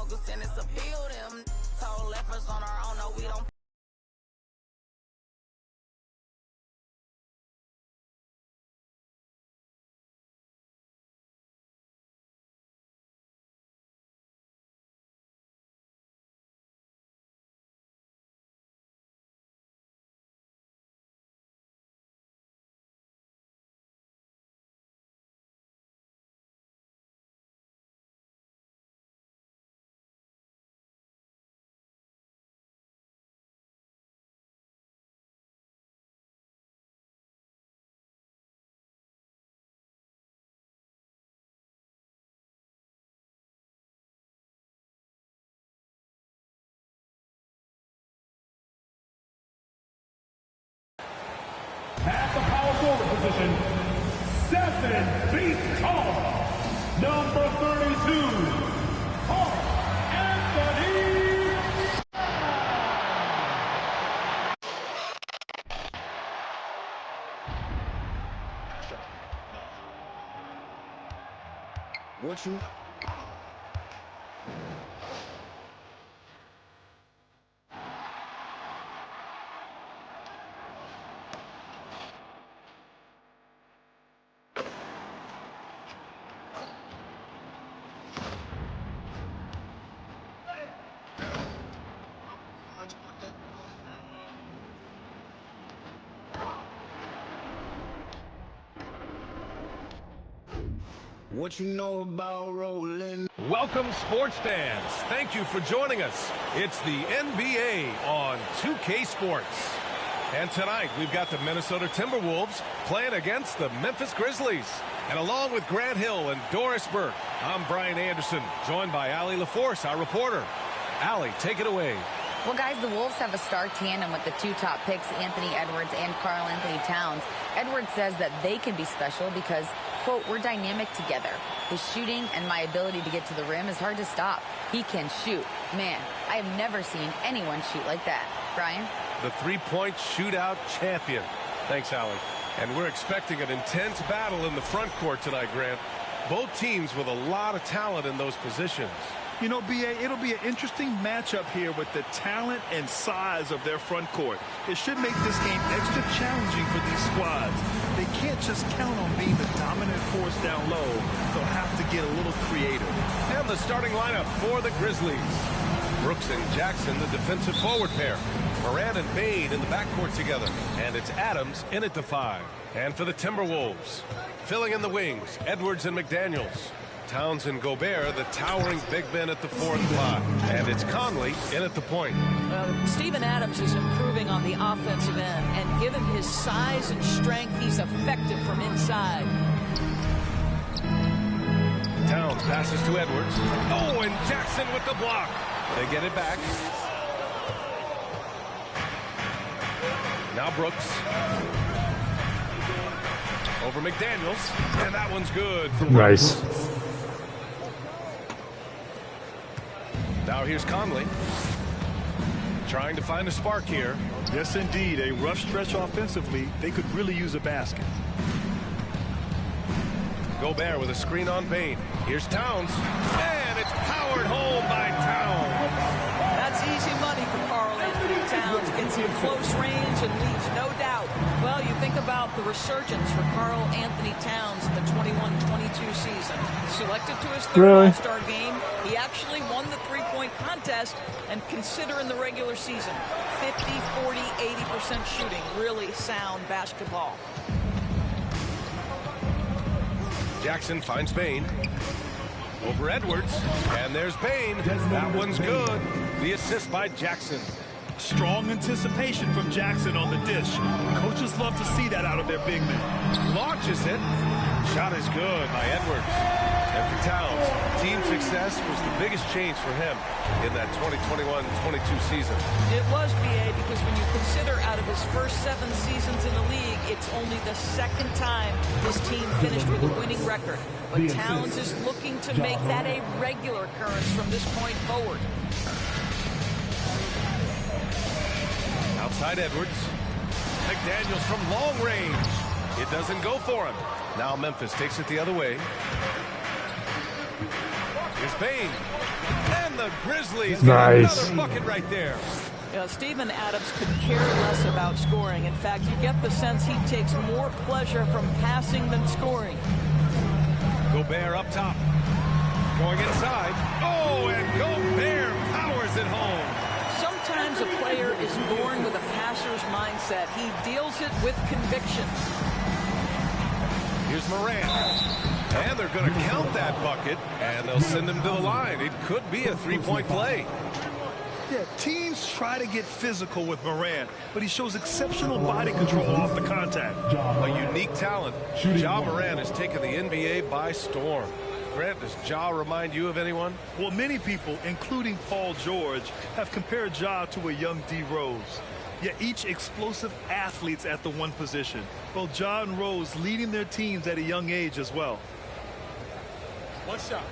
longer sentence appeal them. Total efforts on our own, no, we don't. At the power forward position, 7 feet tall, number 32, Anthony. What you? What you know about rolling? Welcome, sports fans. Thank you for joining us. It's the NBA on 2K Sports. And tonight, we've got the Minnesota Timberwolves playing against the Memphis Grizzlies. And along with Grant Hill and Doris Burke, I'm Brian Anderson, joined by Allie LaForce, our reporter. Allie, take it away. Well, guys, the Wolves have a star tandem with the two top picks, Anthony Edwards and Karl Anthony Towns. Edwards says that they can be special because, quote, we're dynamic together. His shooting and my ability to get to the rim is hard to stop. He can shoot. Man, I have never seen anyone shoot like that. Brian? The three-point shootout champion. Thanks, Allie. And we're expecting an intense battle in the front court tonight, Grant. Both teams with a lot of talent in those positions. You know, B.A., it'll be an interesting matchup here with the talent and size of their front court. It should make this game extra challenging for these squads. They can't just count on being the dominant force down low. They'll have to get a little creative. And the starting lineup for the Grizzlies. Brooks and Jackson, the defensive forward pair. Moran and Bain in the backcourt together. And it's Adams in at the 5. And for the Timberwolves, filling in the wings, Edwards and McDaniels. Towns and Gobert, the towering big men at the 4 and 5. And it's Conley in at the point. Steven Adams is improving on the offensive end, and given his size and strength, he's effective from inside. Towns passes to Edwards. Oh, and Jackson with the block. They get it back. Now Brooks. Over McDaniels. And that one's good for Brooks. Nice. Now here's Conley. Trying to find a spark here. Yes, indeed. A rough stretch offensively. They could really use a basket. Gobert with a screen on Bain. Here's Towns. And it's powered home by Towns. That's easy money for Karl Anthony Towns. Gets in close range and leaves no doubt. Well, you think about the resurgence for Karl Anthony Towns in the 21-22 season. Selected to his third All-Star game, he actually won the three-point contest, and considering the regular season, 50, 40, 80% shooting. Really sound basketball. Jackson finds Bain. Over Edwards. And there's Bain. That one's good. The assist by Jackson. Strong anticipation from Jackson on the dish. Coaches love to see that out of their big men. Launches it. Shot is good by Edwards. And for Towns, team success was the biggest change for him in that 2021-22 season. It was, B.A., because when you consider out of his first 7 seasons in the league, it's only the second time this team finished with a winning record. But Towns is looking to make that a regular occurrence from this point forward. Outside Edwards. McDaniels from long range. It doesn't go for him. Now Memphis takes it the other way. Here's Bain. And the Grizzlies Nice. get another bucket right there. Steven Adams could care less about scoring. In fact, you get the sense he takes more pleasure from passing than scoring. Gobert up top. Going inside. Oh, and Gobert powers it home. Sometimes a player is born with a passer's mindset. He deals it with conviction. Here's Morant. And they're going to count that bucket, and they'll send him to the line. It could be a three-point play. Yeah, teams try to get physical with Morant, but he shows exceptional body control off the contact. A unique talent. Ja Morant has taken the NBA by storm. Grant, does Ja remind you of anyone? Well, many people, including Paul George, have compared Ja to a young D. Rose. Yet each explosive athletes at the one position. Both Ja and Rose leading their teams at a young age as well. One shot.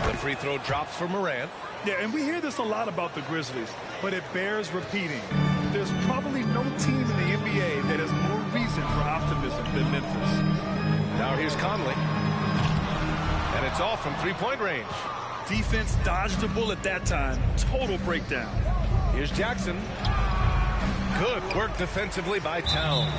The free throw drops for Morant. Yeah, and we hear this a lot about the Grizzlies, but it bears repeating. There's probably no team in the NBA that has more reason for optimism than Memphis. Now here's Conley. And it's off from three-point range. Defense dodged a bullet that time. Total breakdown. Here's Jackson. Good work defensively by Towns.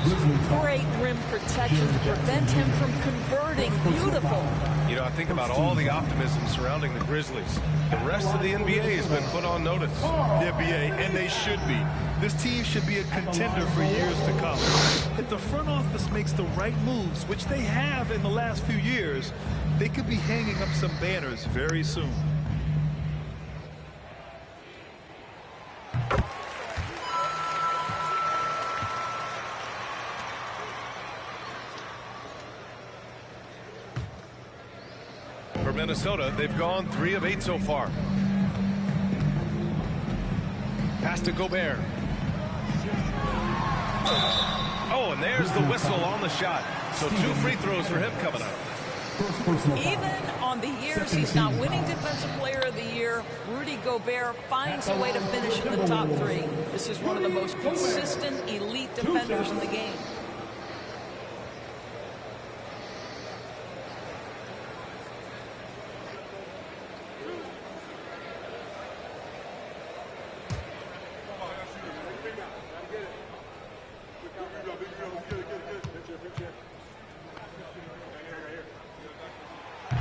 Great rim protection to prevent him from converting. Beautiful. You know, I think about all the optimism surrounding the Grizzlies. The rest of the NBA has been put on notice. The NBA, and they should be. This team should be a contender for years to come. If the front office makes the right moves, which they have in the last few years, they could be hanging up some banners very soon. For Minnesota, they've gone 3 of 8 so far. Pass to Gobert. Oh, and there's the whistle on the shot. So 2 free throws for him coming up. Even on the years he's not winning Defensive Player of the Year, Rudy Gobert finds a way to finish in the top 3. This is one of the most consistent elite defenders in the game.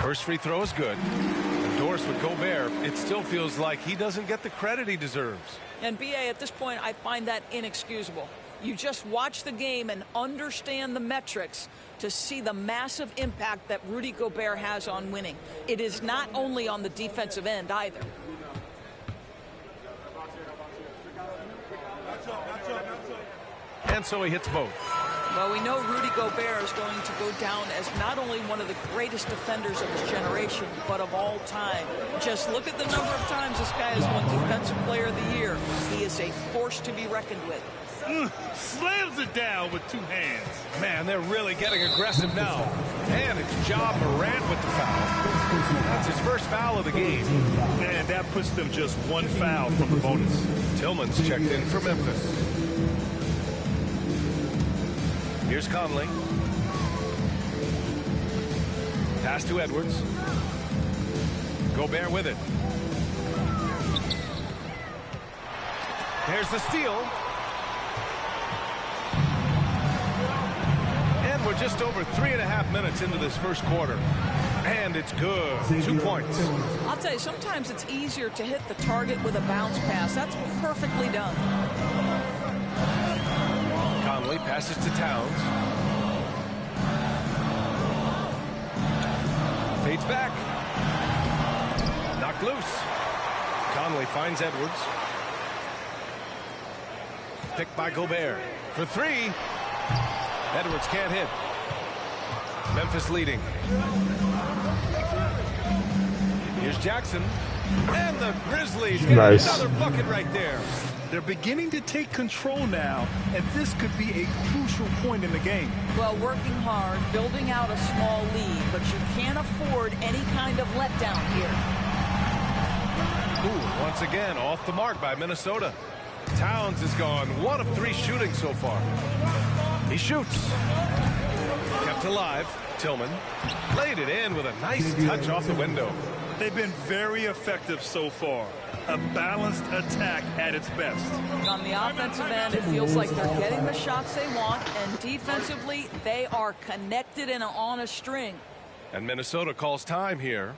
First free throw is good. Endorsed with Gobert, it still feels like he doesn't get the credit he deserves. And BA, at this point, I find that inexcusable. You just watch the game and understand the metrics to see the massive impact that Rudy Gobert has on winning. It is not only on the defensive end either. And so he hits both. Well, we know Rudy Gobert is going to go down as not only one of the greatest defenders of his generation, but of all time. Just look at the number of times this guy has won Defensive Player of the Year. He is a force to be reckoned with. Slams it down with 2 hands. Man, they're really getting aggressive now. And it's Ja Morant with the foul. That's his first foul of the game. And that puts them just 1 foul from the bonus. Tillman's checked in for Memphis. Here's Conley. Pass to Edwards. Gobert with it. There's the steal. And we're just over 3.5 minutes into this first quarter. And it's good. 2 points. I'll tell you, sometimes it's easier to hit the target with a bounce pass. That's perfectly done. Conley passes to Towns. Fades back. Knocked loose. Conley finds Edwards. Picked by Gobert. For 3. Edwards can't hit. Memphis leading. Here's Jackson. And the Grizzlies get another bucket right there. They're beginning to take control now, and this could be a crucial point in the game. Well, working hard, building out a small lead, but you can't afford any kind of letdown here. Ooh, once again, off the mark by Minnesota. Towns has gone 1 of 3 shooting so far. He shoots. Kept alive. Tillman laid it in with a nice touch off the window. They've been very effective so far. A balanced attack at its best. On the offensive end, it feels like they're getting the shots they want, and defensively, they are connected and on a string. And Minnesota calls time here.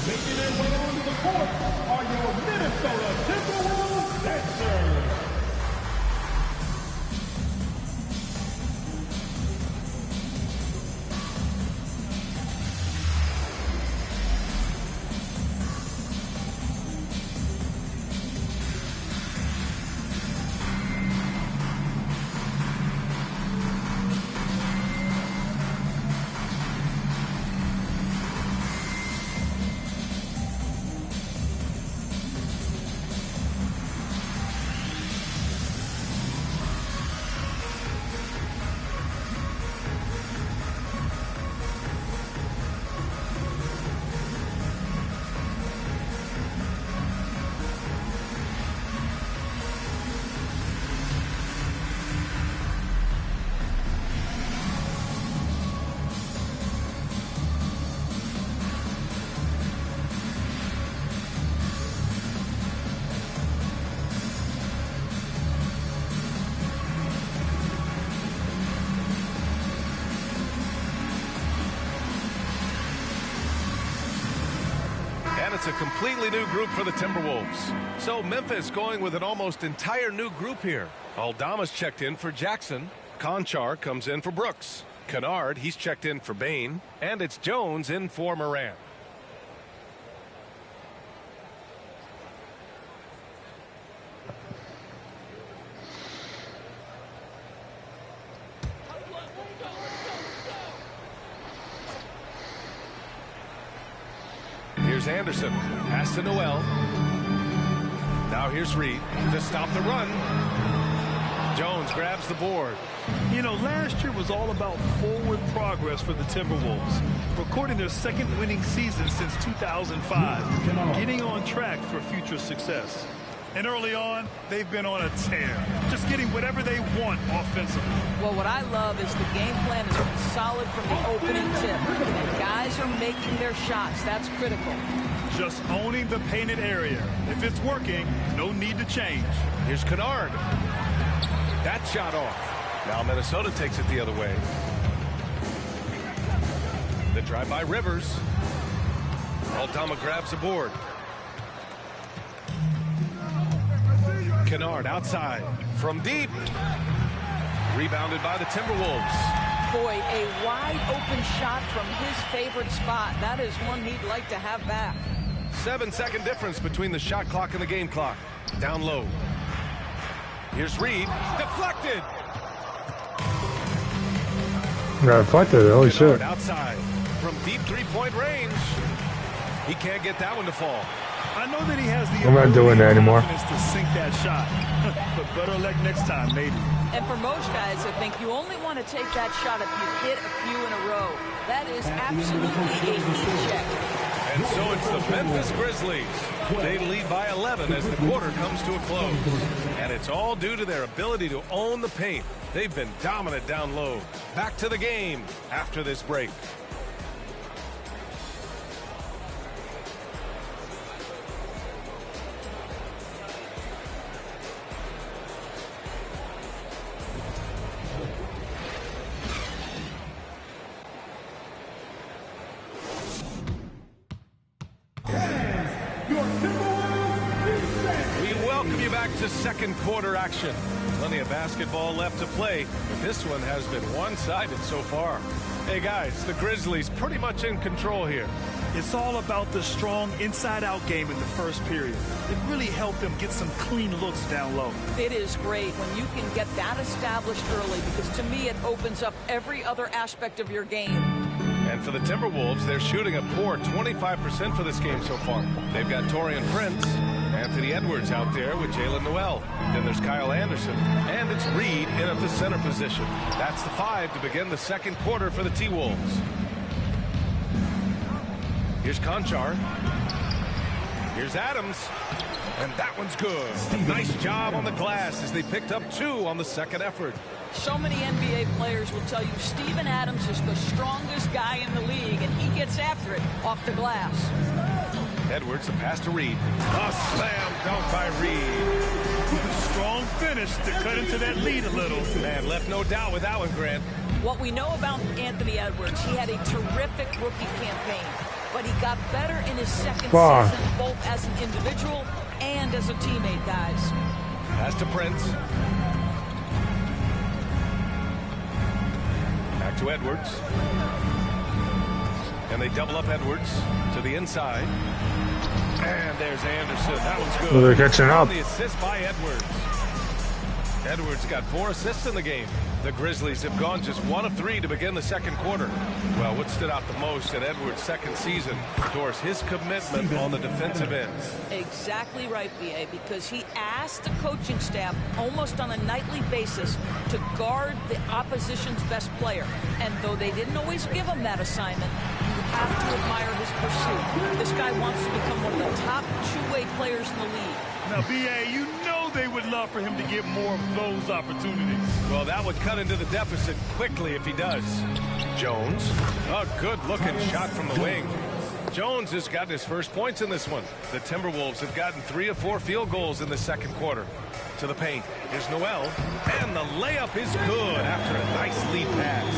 Making their way onto the court are your Minnesota Timberwolves dancers. And it's a completely new group for the Timberwolves. So Memphis going with an almost entire new group here. Aldama's checked in for Jackson. Conchar comes in for Brooks. Kennard, he's checked in for Bane. And it's Jones in for Moran. Here's Anderson. Pass to Noel. Now here's Reed to stop the run. Jones grabs the board. You know, last year was all about forward progress for the Timberwolves, recording their second winning season since 2005, getting on track for future success. And early on, they've been on a tear, just getting whatever they want offensively. Well, what I love is the game plan has been solid from the opening tip. And guys are making their shots. That's critical. Just owning the painted area. If it's working, no need to change. Here's Kennard. That shot off. Now Minnesota takes it the other way. The drive by Rivers. Aldama grabs the board. Kennard outside from deep. Rebounded by the Timberwolves. Boy, a wide open shot from his favorite spot. That is one he'd like to have back. 7-second difference between the shot clock and the game clock. Down low. Here's Reed. Deflected. Got deflected. Holy shit. Outside from deep three-point range. He can't get that one to fall. I know that he has the I'm not doing that anymore. To sink that shot, but better luck next time, maybe. And for most guys, I think you only want to take that shot if you hit a few in a row. That is absolutely a key check. And so it's the Memphis Grizzlies. They lead by 11 as the quarter comes to a close. And it's all due to their ability to own the paint. They've been dominant down low. Back to the game after this break. To second quarter action. Plenty of basketball left to play, but this one has been one-sided so far. Hey guys, the Grizzlies pretty much in control here. It's all about the strong inside-out game in the first period. It really helped them get some clean looks down low. It is great when you can get that established early, because to me it opens up every other aspect of your game. And for the Timberwolves, they're shooting a poor 25% for this game so far. They've got Taurean Prince. Anthony Edwards out there with Jalen Noel. Then there's Kyle Anderson. And it's Reed in at the center position. That's the 5 to begin the second quarter for the T-Wolves. Here's Conchar. Here's Adams. And that one's good. Nice job on the glass as they picked up 2 on the second effort. So many NBA players will tell you Steven Adams is the strongest guy in the league, and he gets after it off the glass. Edwards, the pass to Reed. A slam dunk by Reed. Strong finish to cut into that lead a little. Man, left no doubt with that one, Grant. What we know about Anthony Edwards, he had a terrific rookie campaign, but he got better in his second season, both as an individual and as a teammate, guys. Pass to Prince. Back to Edwards. And they double up Edwards to the inside. And there's Anderson. That one's good. Well, they're catching up. The assist by Edwards. Edwards got 4 assists in the game. The Grizzlies have gone just 1 of 3 to begin the second quarter. Well, what stood out the most in Edwards' second season, Doris, his commitment on the defensive end. Exactly right, B.A., because he asked the coaching staff almost on a nightly basis to guard the opposition's best player. And though they didn't always give him that assignment, you have to admire his pursuit. This guy wants to become one of the top two-way players in the league. Now, B.A., you know they would love for him to get more of those opportunities. Well, that would cut into the deficit quickly if he does. Jones, a good-looking shot from the wing. Jones has gotten his first points in this one. The Timberwolves have gotten 3 of 4 field goals in the second quarter. To the paint. Here's Noel, and the layup is good after a nice lead pass.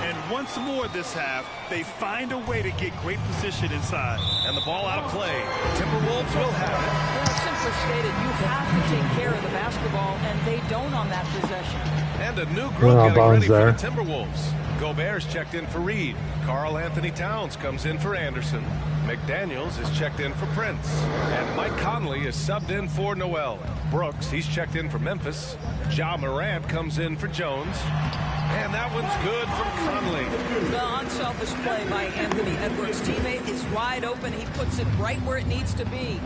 And once more this half, they find a way to get great position inside. And the ball out of play. Timberwolves will have it. Well, simply stated, you have to take care of the basketball, and they don't on that possession. And a new group getting ready for the Timberwolves. Gobert's checked in for Reed. Karl Anthony Towns comes in for Anderson. McDaniels is checked in for Prince. And Mike Conley is subbed in for Noel. Brooks, he's checked in for Memphis. Ja Morant comes in for Jones. And that one's good from Conley. The unselfish play by Anthony Edwards' teammate is wide open. He puts it right where it needs to be.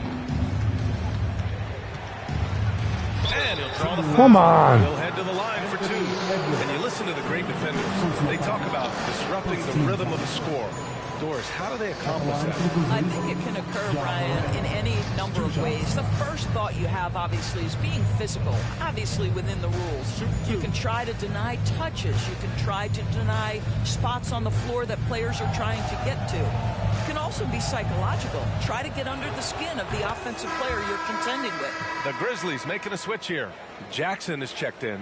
And he'll draw the foul. Come on. He'll head to the line for 2. And you listen to the great defenders. They talk about disrupting the rhythm of the score. Doris, how do they accomplish that? I think it can occur, Brian, in any number of ways. The first thought you have, obviously, is being physical, obviously within the rules. You can try to deny touches. You can try to deny spots on the floor that players are trying to get to. It can also be psychological. Try to get under the skin of the offensive player you're contending with. The Grizzlies making a switch here. Jackson is checked in.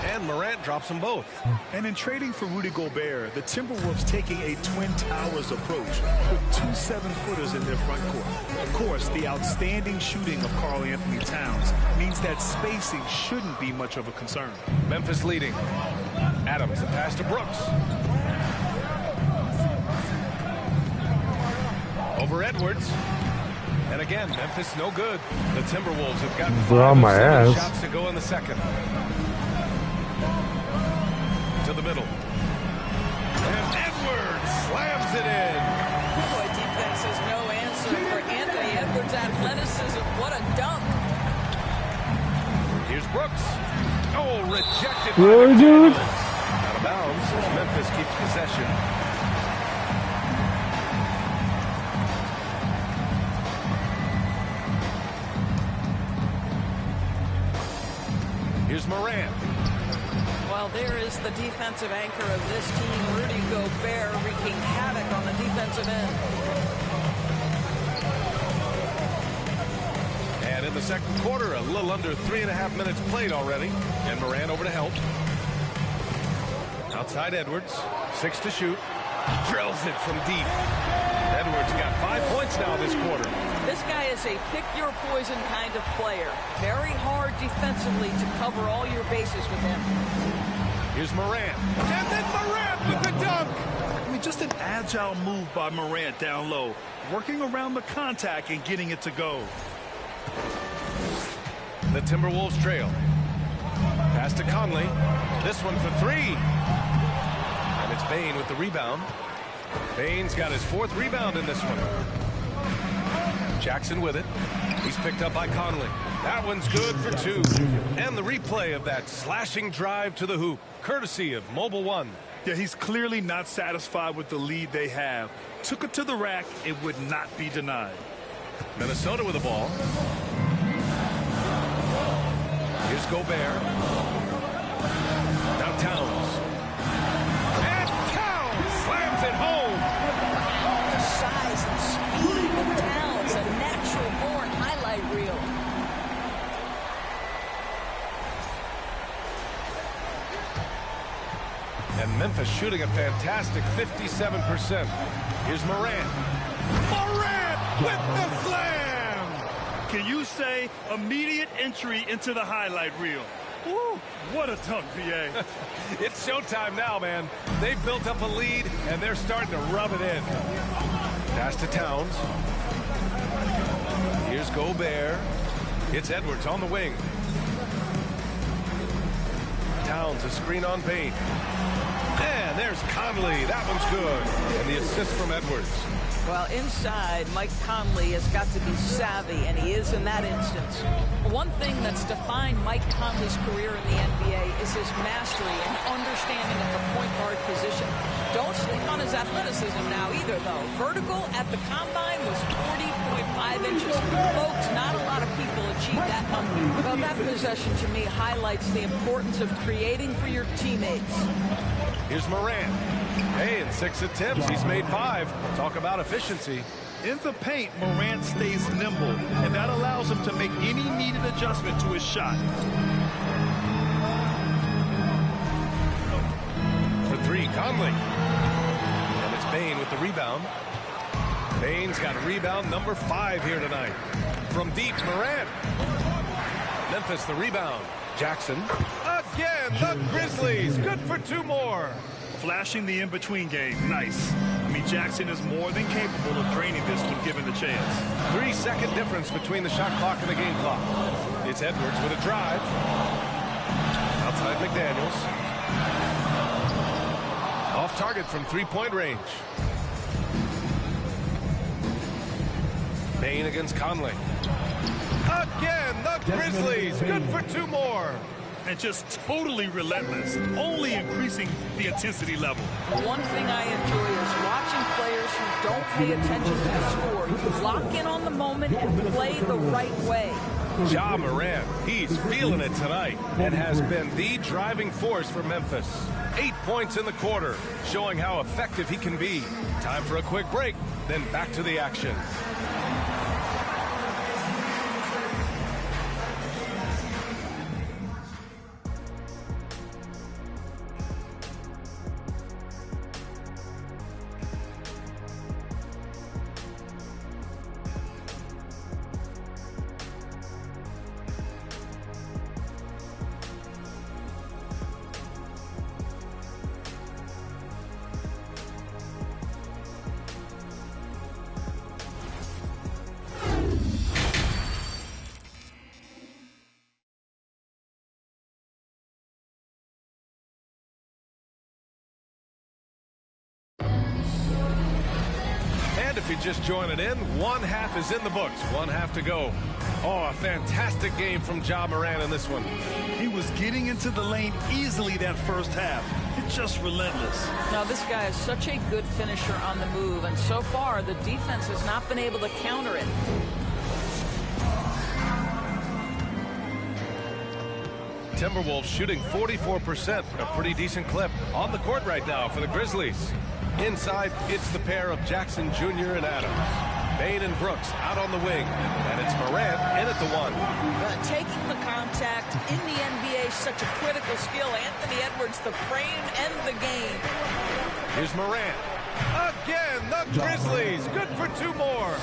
And Morant drops them both. And in trading for Rudy Gobert, the Timberwolves taking a Twin Towers approach with 2 7-footers in their front court. Of course, the outstanding shooting of Karl Anthony Towns means that spacing shouldn't be much of a concern. Memphis leading. Adams, a pass to Brooks. Over Edwards. And again, Memphis no good. The Timberwolves have gotten 5 of 7 shots to go in the second. To the middle. And Edwards slams it in. Boy, defense has no answer for Anthony Edwards' athleticism. What a dunk. Here's Brooks. Oh, rejected by McDaniels. Out of bounds as Memphis keeps possession. Here's Morant. Well, there is the defensive anchor of this team, Rudy Gobert, wreaking havoc on the defensive end. And in the second quarter, a little under 3.5 minutes played already. And Morant over to help. Outside Edwards, 6 to shoot. Drills it from deep. Edwards got 5 points now this quarter. This guy is a pick-your-poison kind of player. Very hard defensively to cover all your bases with him. Here's Morant. And then Morant with the dunk. I mean, just an agile move by Morant down low, working around the contact and getting it to go. The Timberwolves trail. Pass to Conley. This one for three. And it's Bane with the rebound. Bane's got his 4th rebound in this one. Jackson with it. He's picked up by Conley. That one's good for 2. And the replay of that slashing drive to the hoop, courtesy of Mobile One. Yeah, he's clearly not satisfied with the lead they have. Took it to the rack. It would not be denied. Minnesota with the ball. Here's Gobert. Now Towns. And Towns slams it home. The size and speed of Towns, a natural-born highlight reel. And Memphis shooting a fantastic 57%. Here's Morant. Morant with the slam! Can you say immediate entry into the highlight reel? Woo, what a dunk, VA. It's showtime now, man. They've built up a lead, and they're starting to rub it in. Pass to Towns. Here's Gobert. It's Edwards on the wing. Towns, a screen on Bane. And there's Conley. That one's good. And the assist from Edwards. Well, inside, Mike Conley has got to be savvy, and he is in that instance. One thing that's defined Mike Conley's career in the NBA is his mastery and understanding of the point guard position. Don't sleep on his athleticism now either, though. Vertical at the combine was 40.5 inches. Folks, not a lot of people achieve that number. Well, that possession to me highlights the importance of creating for your teammates. Here's Morant. Hey, in 6 attempts, he's made 5. Talk about efficiency. In the paint, Morant stays nimble, and that allows him to make any needed adjustment to his shot. For 3, Conley. And it's Bane with the rebound. Bane's got rebound number 5 here tonight. From deep, Morant. Memphis the rebound. Jackson. Again, the Grizzlies. Good for 2 more. Flashing the in-between game. Nice. I mean, Jackson is more than capable of draining this when given the chance. 3-second difference between the shot clock and the game clock. It's Edwards with a drive. Outside McDaniels. Off target from 3-point range. Bane against Conley. Again, the Grizzlies. Good for 2 more. And just totally relentless, only increasing the intensity level. One thing I enjoy is watching players who don't pay attention to the score, lock in on the moment and play the right way. Ja Morant, he's feeling it tonight and has been the driving force for Memphis. 8 points in the quarter, showing how effective he can be. Time for a quick break, then back to the action. If you're just joining in, 1 half is in the books, 1 half to go. Oh, a fantastic game from Ja Morant in this one. He was getting into the lane easily that first half. It's just relentless. Now, this guy is such a good finisher on the move, and so far, the defense has not been able to counter it. Timberwolves shooting 44%, a pretty decent clip on the court right now for the Grizzlies. Inside, it's the pair of Jackson Jr. and Adams. Bane and Brooks out on the wing, and it's Morant in at the 1. Taking the contact in the NBA is such a critical skill. Anthony Edwards, the frame and the game. Here's Morant. Again, the Grizzlies. Good for 2 more.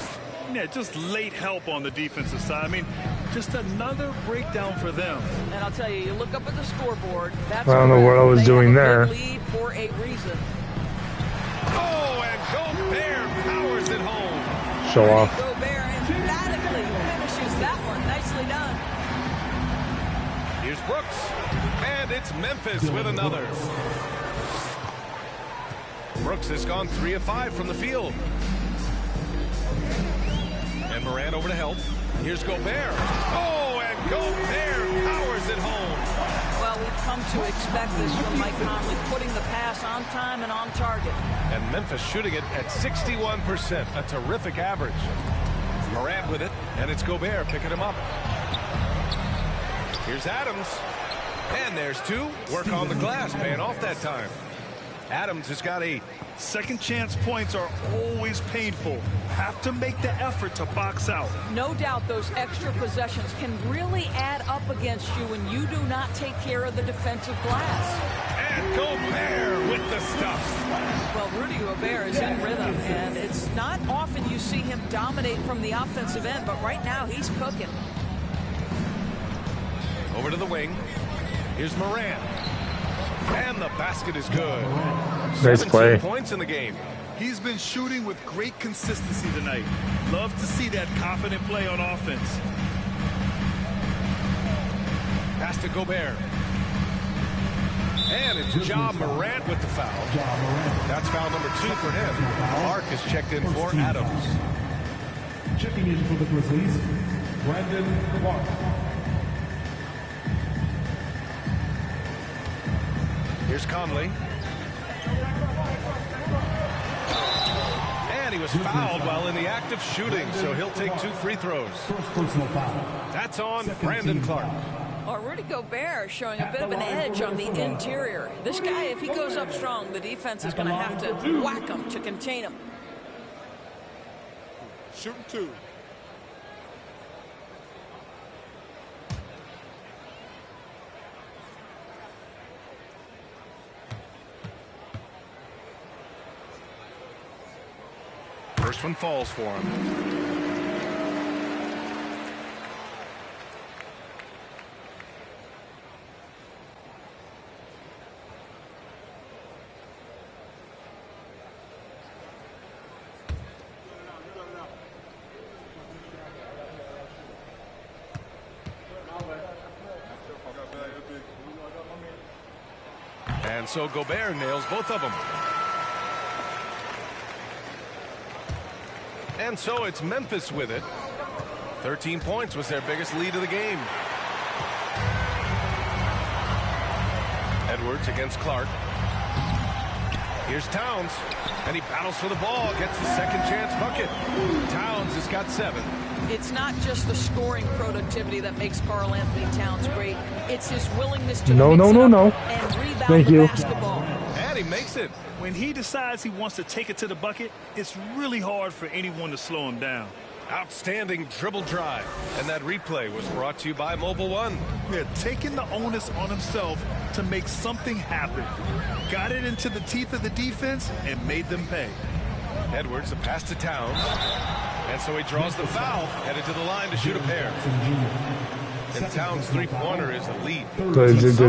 Yeah, just late help on the defensive side. I mean, just another breakdown for them. And I'll tell you, you look up at the scoreboard. That's I don't know what I was doing there. Lead for a reason. Oh, and Gobert powers it home. Show off. Gobert emphatically finishes that one. Nicely done. Here's Brooks. And it's Memphis with another. Brooks has gone 3 of 5 from the field. And Morant over to help. Here's Gobert. Oh, and Gobert powers it home. Well, we've come to expect this from Mike Conley, putting the pass on time and on target. And Memphis shooting it at 61%, a terrific average. Morant with it, and it's Gobert picking him up. Here's Adams. And there's 2. Work on the glass, paying off that time. Adams has got 8. Second chance points are always painful. Have to make the effort to box out. No doubt those extra possessions can really add up against you when you do not take care of the defensive glass. And Gobert with the stuff. Well, Rudy Gobert is in rhythm, and it's not often you see him dominate from the offensive end, but right now he's cooking. Over to the wing. Here's Morant. And the basket is good. Nice play. 17 points in the game. He's been shooting with great consistency tonight. Love to see that confident play on offense. Pass to Gobert. And it's Ja Morant with the foul. That's foul number 2 for him. Clark is checked in for Adams. Checking in for the Grizzlies, Brandon Clark. Here's Conley. And he was fouled while in the act of shooting, so he'll take 2 free throws. First personal foul. That's on Brandon Clark. Well, Rudy Gobert showing a bit of an edge on the interior. This guy, if he goes up strong, the defense is going to have to whack him to contain him. Shooting 2. First one falls for him. And so Gobert nails both of them. And so it's Memphis with it. 13 points was their biggest lead of the game. Edwards against Clark. Here's Towns, and he battles for the ball, gets the second chance bucket. Towns has got 7. It's not just the scoring productivity that makes Karl Anthony Towns great. It's his willingness to No. and rebound Thank the you. basketball. And he makes it. When he decides he wants to take it to the bucket, it's really hard for anyone to slow him down. Outstanding dribble drive. And that replay was brought to you by Mobile One. They're taking the onus on himself to make something happen. Got it into the teeth of the defense and made them pay. Edwards, a pass to Towns. And so he draws the foul, headed to the line to shoot a pair. And Towns' three-pointer is elite.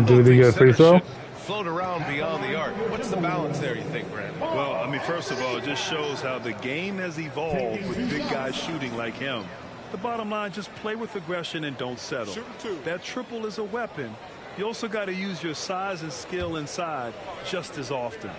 Did he get a free throw? Float around beyond the arc. What's the balance there, you think, Brandon? Well, I mean, first of all, it just shows how the game has evolved with big guys shooting like him. The bottom line, just play with aggression and don't settle. That triple is a weapon. You also got to use your size and skill inside just as often.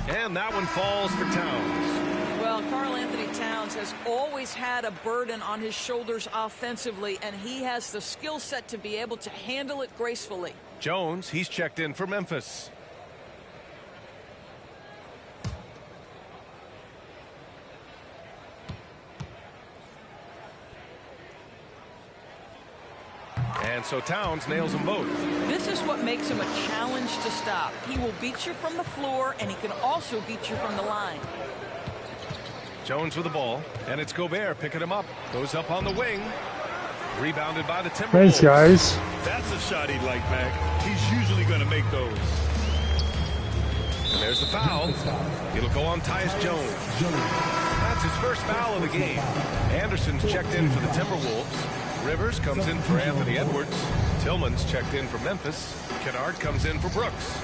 And that one falls for Towns. Well, Karl Anthony Towns has always had a burden on his shoulders offensively, and he has the skill set to be able to handle it gracefully. Jones, he's checked in for Memphis. And so Towns nails them both. This is what makes him a challenge to stop. He will beat you from the floor, and he can also beat you from the line. Jones with the ball, and it's Gobert picking him up. Goes up on the wing. Rebounded by the Timberwolves. Thanks, guys. That's a shot he'd like back. He's usually going to make those. And there's the foul. It'll go on Tyus Jones. That's his first foul of the game. Anderson's checked in for the Timberwolves. Rivers comes in for Anthony Edwards. Tillman's checked in for Memphis. Kennard comes in for Brooks.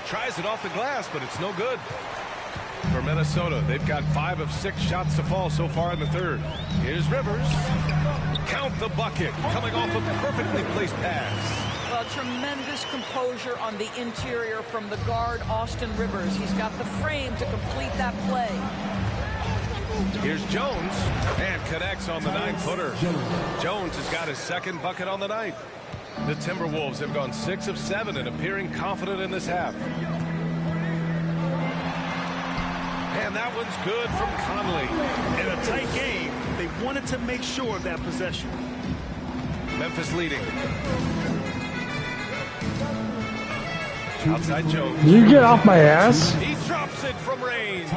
tries it off the glass, but it's no good. For Minnesota, they've got 5 of 6 shots to fall so far in the third. Here's Rivers. Count the bucket, coming off a perfectly placed pass. Well, tremendous composure on the interior from the guard, Austin Rivers. He's got the frame to complete that play. Here's Jones, and connects on the 9-footer. Jones has got his second bucket on the night. The Timberwolves have gone 6 of 7 and appearing confident in this half. And that one's good from Conley. In a tight game, they wanted to make sure of that possession. Memphis leading. Outside Jones. You get off my ass. He drops it from range.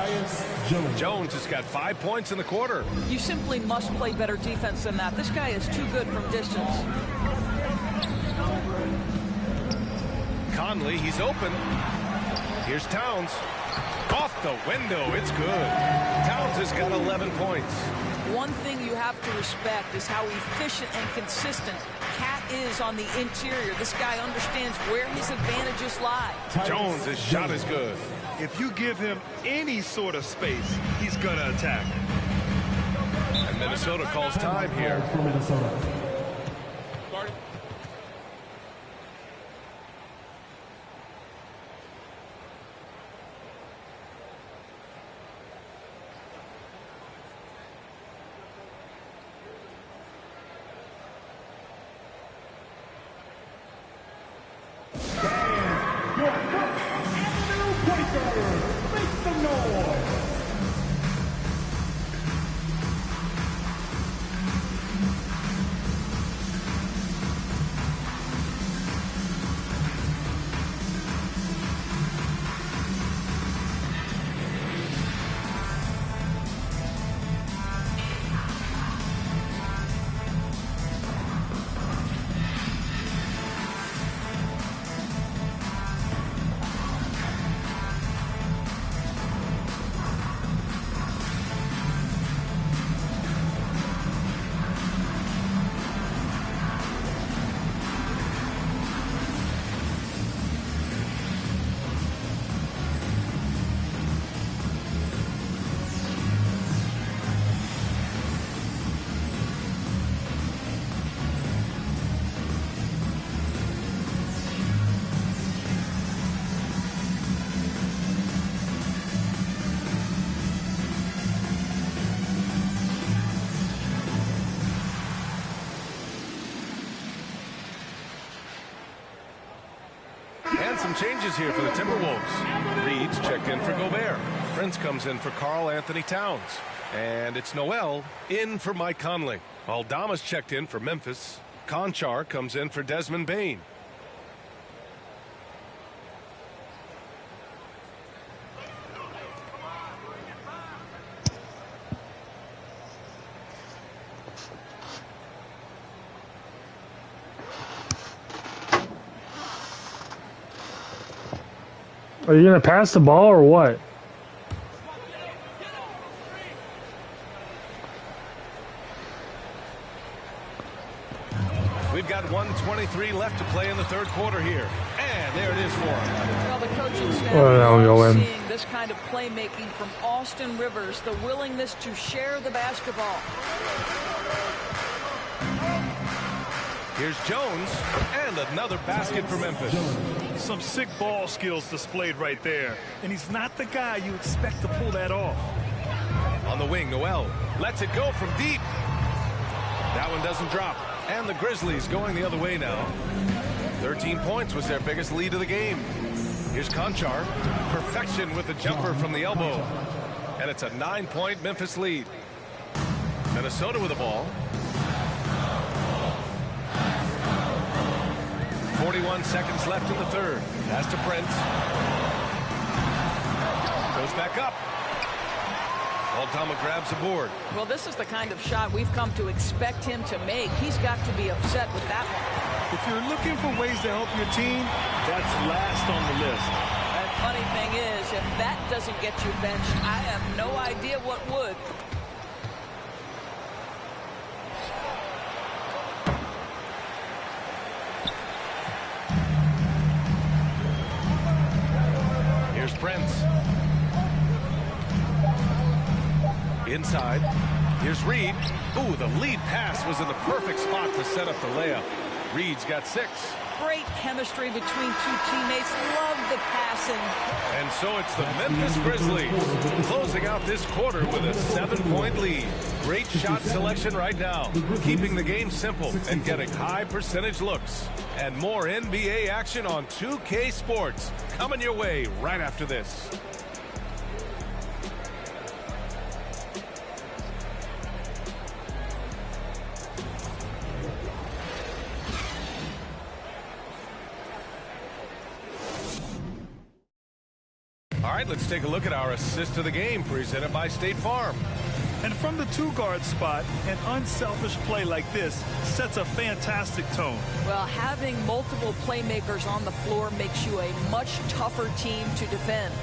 Jones has got 5 points in the quarter. You simply must play better defense than that. This guy is too good from distance. Conley, he's open. Here's Towns. Off the window, it's good. Towns has got 11 points. One thing you have to respect is how efficient and consistent Cat is on the interior. This guy understands where his advantages lie. Jones' shot is good. If you give him any sort of space, he's going to attack. And Minnesota calls time here. For Minnesota. And some changes here for the Timberwolves. Reed's checked in for Gobert. Prince comes in for Karl Anthony Towns. And it's Noel in for Mike Conley. Aldama's checked in for Memphis. Conchar comes in for Desmond Bane. Are you gonna pass the ball or what? We've got 1:23 left to play in the third quarter here. And there it is for him. Well, the coaching staff Well, is seeing this kind of playmaking from Austin Rivers, the willingness to share the basketball. Here's Jones, and another basket for Memphis. Some sick ball skills displayed right there. And he's not the guy you expect to pull that off. On the wing, Noel lets it go from deep. That one doesn't drop. And the Grizzlies going the other way now. 13 points was their biggest lead of the game. Here's Conchar. Perfection with the jumper from the elbow. And it's a 9-point Memphis lead. Minnesota with the ball. 41 seconds left in the third. Pass to Prince. Goes back up. Aldama grabs a board. Well, this is the kind of shot we've come to expect him to make. He's got to be upset with that one. If you're looking for ways to help your team, that's last on the list. The funny thing is, if that doesn't get you benched, I have no idea what would. Inside. Here's Reed. Ooh, the lead pass was in the perfect spot to set up the layup. Reed's got 6. Great chemistry between two teammates. Love the passing. And so it's the Memphis Grizzlies closing out this quarter with a 7-point lead. Great shot selection right now, keeping the game simple and getting high percentage looks. And more NBA action on 2K Sports coming your way right after this. All right, let's take a look at our assist of the game presented by State Farm. And from the 2-guard spot, an unselfish play like this sets a fantastic tone. Well, having multiple playmakers on the floor makes you a much tougher team to defend.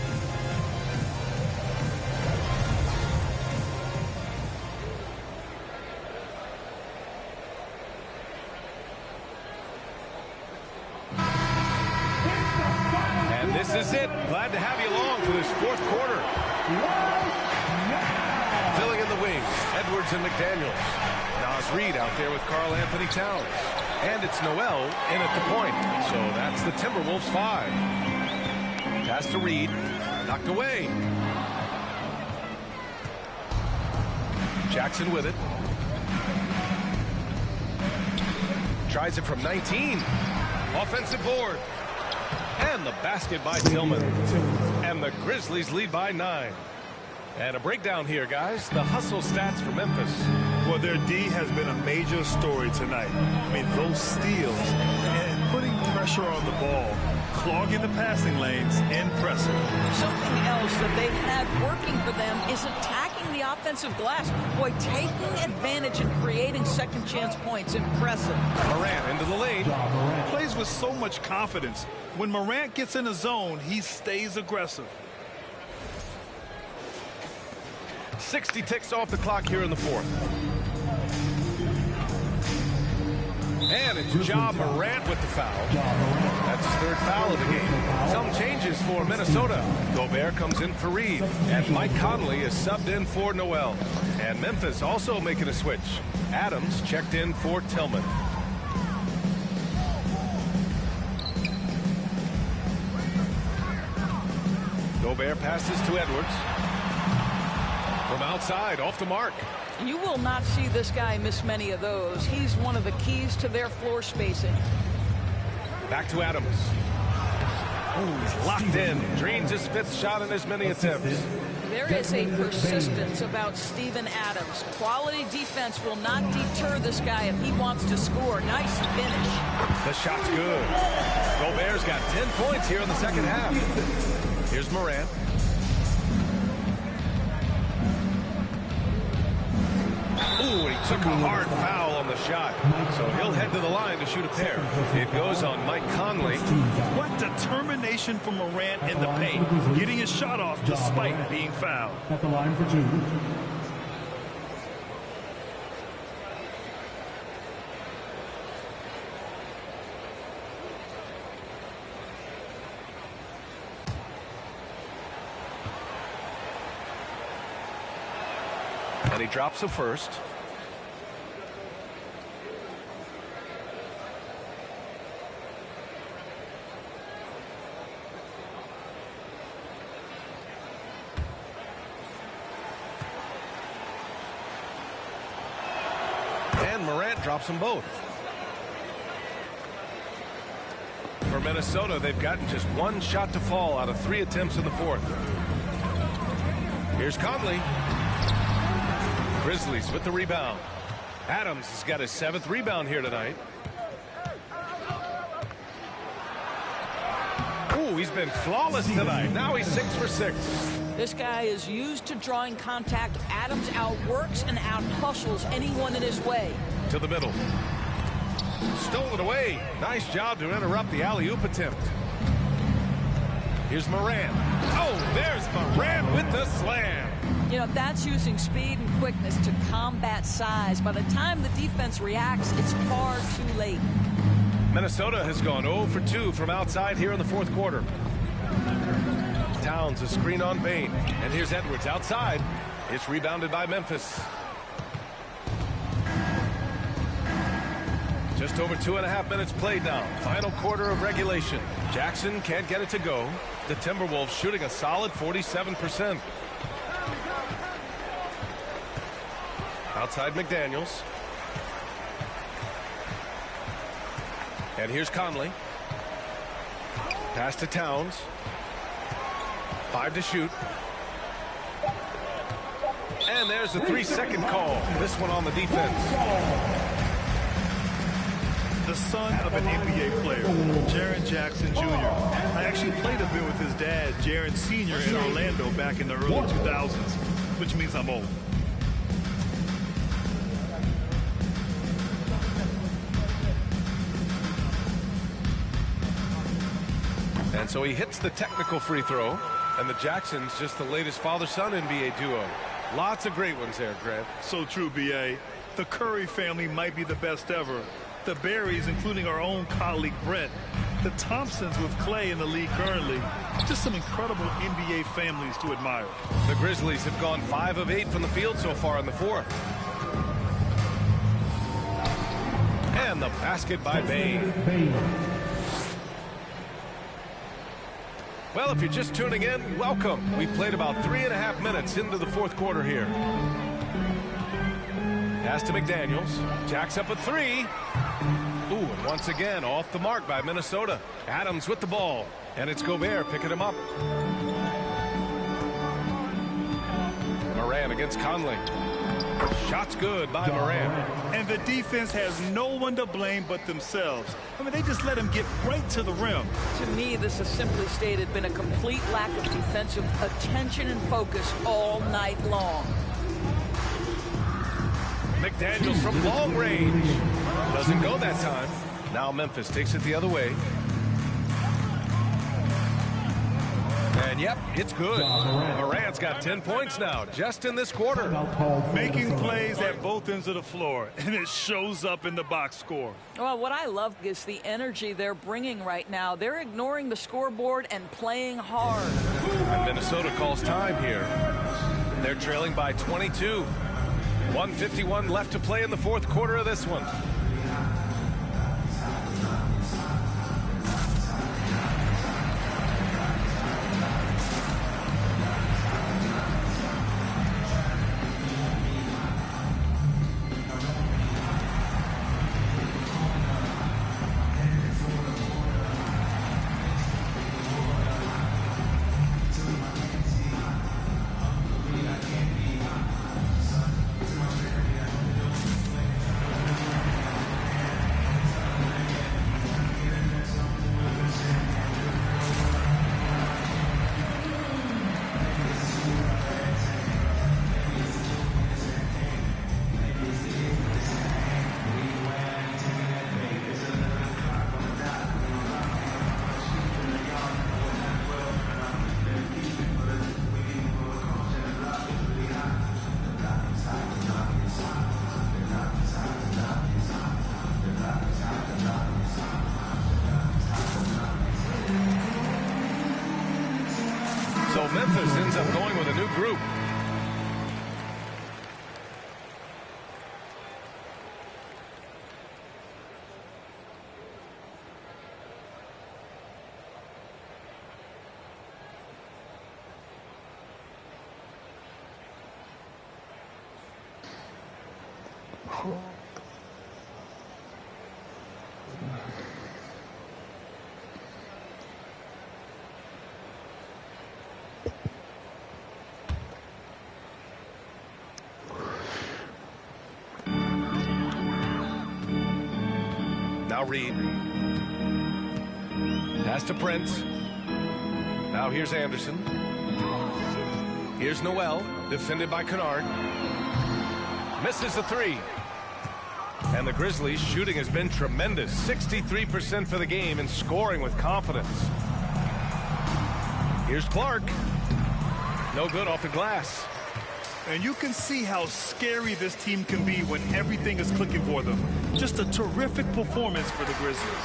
And this is it. Glad to have you along for this 4th quarter. Filling in the wings, Edwards and McDaniels. Nas Reed out there with Karl Anthony Towns. And it's Noel in at the point. So that's the Timberwolves 5. Pass to Reed. Knocked away. Jackson with it. Tries it from 19. Offensive board. And the basket by Tillman. And the Grizzlies lead by 9. And a breakdown here, guys. The hustle stats for Memphis. Well, their D has been a major story tonight. I mean, those steals and putting pressure on the ball, clogging the passing lanes, impressive. Something else that they've had working for them is attacking the offensive glass. Boy, taking advantage and creating second chance points. Impressive. Morant into the lane. Plays with so much confidence. When Morant gets in the zone, he stays aggressive. 60 ticks off the clock here in the 4th. And it's Ja Morant with the foul. That's his 3rd foul of the game. Some changes for Minnesota. Gobert comes in for Reed. And Mike Conley is subbed in for Noel. And Memphis also making a switch. Adams checked in for Tillman. Gobert passes to Edwards. From outside, off the mark. You will not see this guy miss many of those. He's one of the keys to their floor spacing. Back to Adams. Ooh, he's locked in. Drains his 5th shot in as many attempts. There is a persistence about Steven Adams. Quality defense will not deter this guy if he wants to score. Nice finish. The shot's good. Gobert's got 10 points here in the 2nd half. Here's Morant. Ooh, he took a hard foul on the shot. So he'll head to the line to shoot a pair. It goes on Mike Conley. What determination from Morant in the paint. Getting his shot off despite being fouled. At the line for 2. And he drops the first. And Morant drops them both. For Minnesota, they've gotten just 1 shot to fall out of 3 attempts in the 4th. Here's Conley. Grizzlies with the rebound. Adams has got his 7th rebound here tonight. Ooh, he's been flawless tonight. Now he's 6 for 6. This guy is used to drawing contact. Adams outworks and out-hustles anyone in his way. To the middle. Stolen away. Nice job to interrupt the alley-oop attempt. Here's Morant. Oh, there's Morant with the slam. You know, that's using speed and quickness to combat size. By the time the defense reacts, it's far too late. Minnesota has gone 0 for 2 from outside here in the 4th quarter. Towns a screen on Bain. And here's Edwards outside. It's rebounded by Memphis. Just over 2.5 minutes played now. Final quarter of regulation. Jackson can't get it to go. The Timberwolves shooting a solid 47%. Outside McDaniels. And here's Conley. Pass to Towns. 5 to shoot. And there's a 3-second call. This one on the defense. The son of an NBA player, Jaren Jackson Jr. I actually played a bit with his dad, Jaren Sr. in Orlando back in the early 2000s, which means I'm old. And so he hits the technical free throw. And the Jacksons just the latest father-son NBA duo. Lots of great ones there, Grant. So true, B.A. The Curry family might be the best ever. The Berries, including our own colleague Brett. The Thompsons with Clay in the league currently. Just some incredible NBA families to admire. The Grizzlies have gone 5 of 8 from the field so far in the fourth. And the basket by Bane. Well, if you're just tuning in, welcome. We played about 3.5 minutes into the fourth quarter here. Pass to McDaniels. Jacks up a 3. Ooh, and once again, off the mark by Minnesota. Adams with the ball. And it's Gobert picking him up. Moran against Conley. Shots good by Moran. And the defense has no one to blame but themselves. I mean, they just let him get right to the rim. To me, this has simply stated been a complete lack of defensive attention and focus all night long. McDaniels from long range. Doesn't go that time. Now Memphis takes it the other way. And yep, it's good. Morant's got 10 points now, just in this quarter. Making plays at both ends of the floor, and it shows up in the box score. Well, what I love is the energy they're bringing right now. They're ignoring the scoreboard and playing hard. And Minnesota calls time here. They're trailing by 22. 1:51 left to play in the fourth quarter of this one. So Memphis ends up going with a new group. Now Reed. Pass to Prince. Now here's Anderson. Here's Noel, defended by Kennard. Misses the 3. And the Grizzlies' shooting has been tremendous. 63% for the game and scoring with confidence. Here's Clark. No good off the glass. And you can see how scary this team can be when everything is clicking for them. Just a terrific performance for the Grizzlies.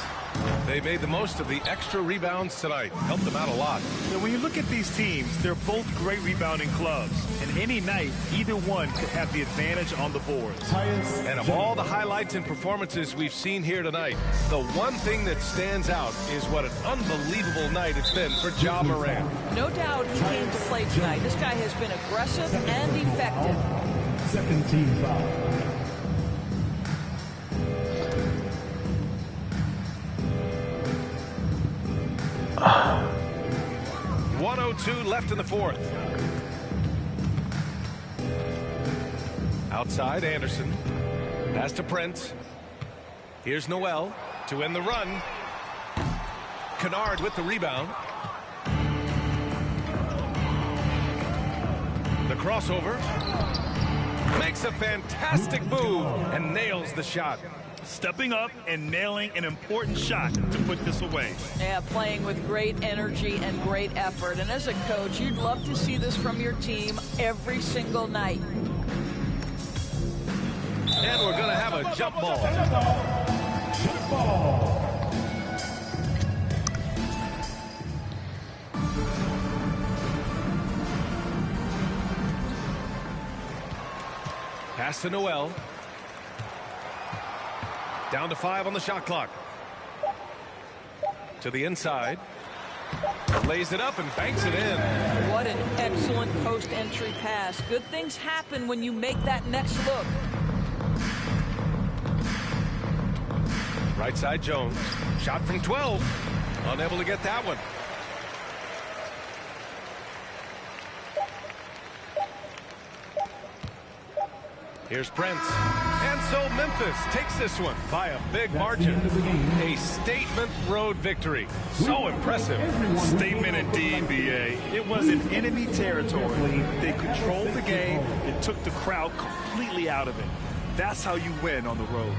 They made the most of the extra rebounds tonight. Helped them out a lot. Now, when you look at these teams, they're both great rebounding clubs. And any night, either one could have the advantage on the boards. And of all the highlights and performances we've seen here tonight, the one thing that stands out is what an unbelievable night it's been for Ja Morant. No doubt he came to play tonight. This guy has been aggressive and effective. Second team foul. 1:02 left in the fourth. Outside, Anderson. Pass to Prince. Here's Noel to end the run. Kennard with the rebound. The crossover. Makes a fantastic move and nails the shot. Stepping up and nailing an important shot to put this away. Yeah, playing with great energy and great effort. And as a coach, you'd love to see this from your team every single night. And we're going to have a jump ball. Jump ball. Pass to Noel. Down to 5 on the shot clock. To the inside. Lays it up and banks it in. What an excellent post-entry pass. Good things happen when you make that next look. Right side Jones. Shot from 12. Unable to get that one. Here's Prince. And so Memphis takes this one by a big margin. A statement road victory. So impressive. Statement indeed, B.A. It was in enemy territory. They controlled the game and took the crowd completely out of it. That's how you win on the road.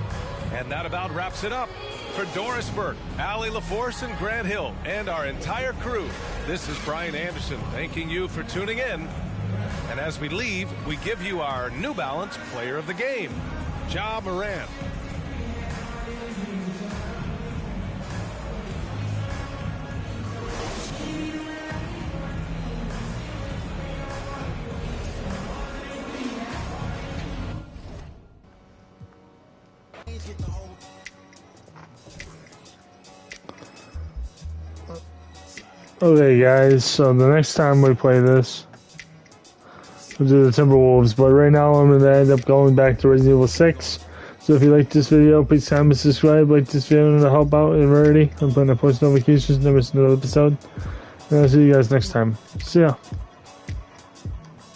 And that about wraps it up. For Doris Burke, Allie LaForce, and Grant Hill, and our entire crew, this is Brian Anderson thanking you for tuning in. And as we leave, we give you our New Balance Player of the Game, Ja Morant. Okay, guys, so the next time we play this, we'll do the Timberwolves, but right now I'm going to end up going back to Resident Evil 6. So if you like this video, please comment and subscribe. Like this video to help out in Rarity. I'm putting up post notifications, never miss another episode. And I'll see you guys next time. See ya.